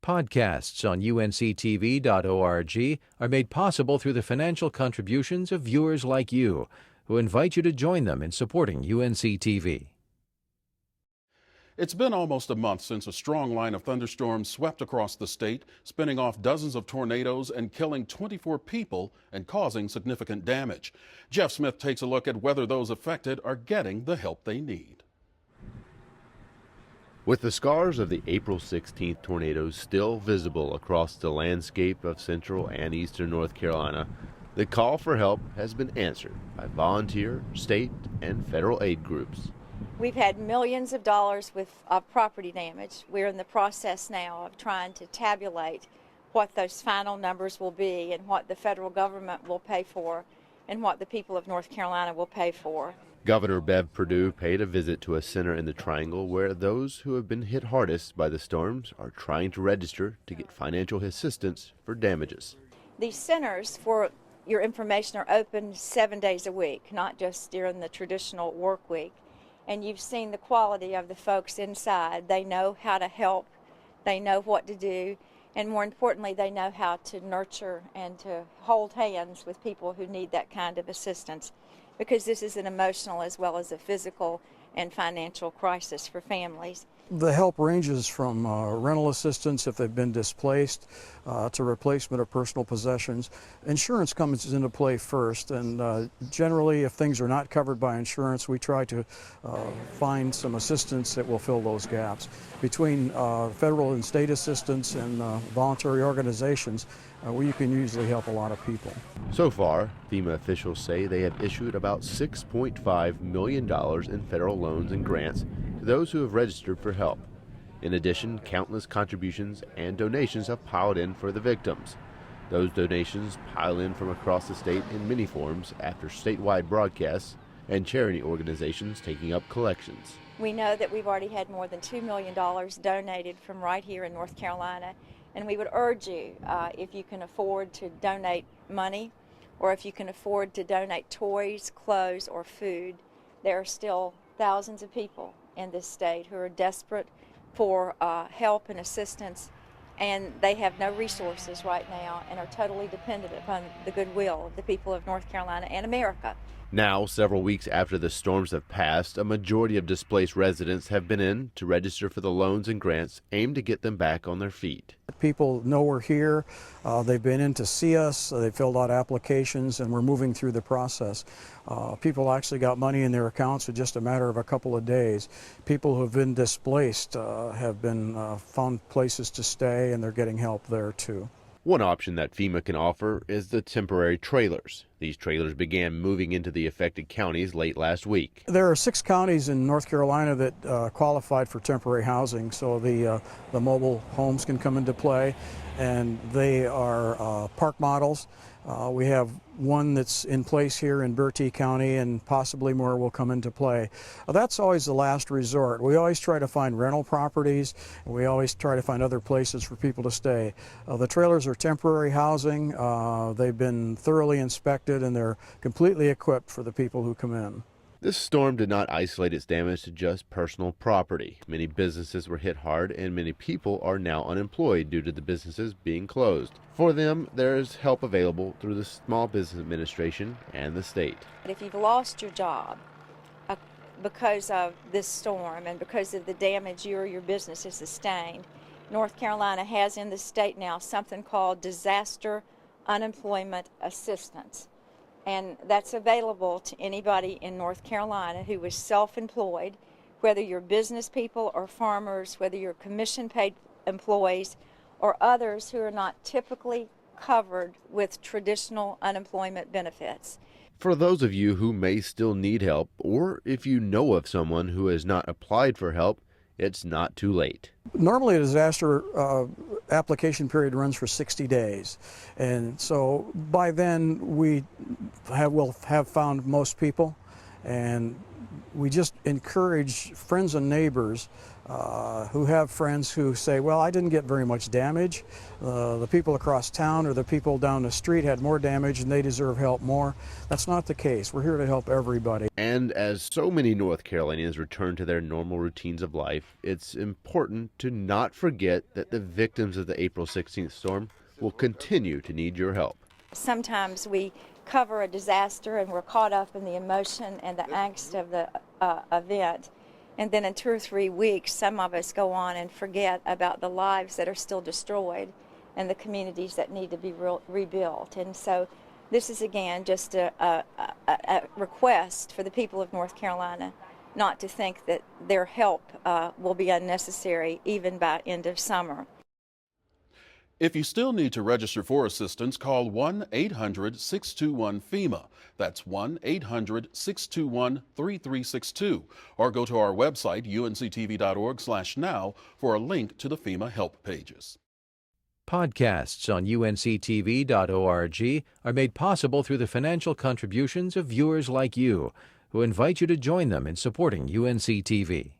Podcasts on UNC-TV.org are made possible through the financial contributions of viewers like you, who invite you to join them in supporting UNC-TV. It's been almost a month since a strong line of thunderstorms swept across the state, spinning off dozens of tornadoes and killing 24 people and causing significant damage. Jeff Smith takes a look at whether those affected are getting the help they need. With the scars of the April 16th tornadoes still visible across the landscape of central and eastern North Carolina, the call for help has been answered by volunteer, state, and federal aid groups. We've had millions of dollars of property damage. We're in the process now of trying to tabulate what those final numbers will be and what the federal government will pay for and what the people of North Carolina will pay for. Governor Bev Perdue paid a visit to a center in the Triangle where those who have been hit hardest by the storms are trying to register to get financial assistance for damages. These centers, for your information, are open 7 days a week, not just during the traditional work week. And you've seen the quality of the folks inside. They know how to help, they know what to do, and more importantly, they know how to nurture and to hold hands with people who need that kind of assistance, because this is an emotional as well as a physical and financial crisis for families. The help ranges from rental assistance if they've been displaced to replacement of personal possessions. Insurance comes into play first, and generally if things are not covered by insurance, we try to find some assistance that will fill those gaps. Between federal and state assistance and voluntary organizations, you can usually help a lot of people. So far, FEMA officials say they have issued about $6.5 million in federal loans and grants to those who have registered for help. In addition, countless contributions and donations have piled in for the victims. Those donations pile in from across the state in many forms after statewide broadcasts and charity organizations taking up collections. We know that we've already had more than $2 million donated from right here in North Carolina, and we would urge you, if you can afford to donate money, or if you can afford to donate toys, clothes, or food, there are still thousands of people in this state who are desperate for help and assistance, and they have no resources right now and are totally dependent upon the goodwill of the people of North Carolina and America. Now, several weeks after the storms have passed, a majority of displaced residents have been in to register for the loans and grants aimed to get them back on their feet. People know we're here. They've been in to see us. They filled out applications, and we're moving through the process. People actually got money in their accounts in just a matter of a couple of days. People who have been displaced have been found places to stay, and they're getting help there too. One option that FEMA can offer is the temporary trailers. These trailers began moving into the affected counties late last week. There are 6 counties in North Carolina that qualified for temporary housing, so the mobile homes can come into play, and they are park models. We have one that's in place here in Bertie County, and possibly more will come into play. That's always the last resort. We always try to find rental properties, and we always try to find other places for people to stay. The trailers are temporary housing. They've been thoroughly inspected, and they're completely equipped for the people who come in. This storm did not isolate its damage to just personal property. Many businesses were hit hard, and many people are now unemployed due to the businesses being closed. For them, there is help available through the Small Business Administration and the state. If you've lost your job because of this storm and because of the damage you or your business has sustained, North Carolina has in the state now something called disaster unemployment assistance. And that's available to anybody in North Carolina who is self-employed, whether you're business people or farmers, whether you're commission-paid employees or others who are not typically covered with traditional unemployment benefits. For those of you who may still need help, or if you know of someone who has not applied for help, it's not too late. Normally a disaster application period runs for 60 days. And so by then we will have found most people, and we just encourage friends and neighbors who have friends who say, well, I didn't get very much damage. The people across town or the people down the street had more damage and they deserve help more. That's not the case. We're here to help everybody. And as so many North Carolinians return to their normal routines of life, it's important to not forget that the victims of the April 16th storm will continue to need your help. Sometimes we cover a disaster and we're caught up in the emotion and the angst of the event. And then in 2 or 3 weeks, some of us go on and forget about the lives that are still destroyed and the communities that need to be rebuilt. And so this is, again, just a request for the people of North Carolina not to think that their help will be unnecessary even by end of summer. If you still need to register for assistance, call 1-800-621-FEMA. That's 1-800-621-3362. Or go to our website, unctv.org/now, for a link to the FEMA help pages. Podcasts on unctv.org are made possible through the financial contributions of viewers like you, who invite you to join them in supporting UNC-TV.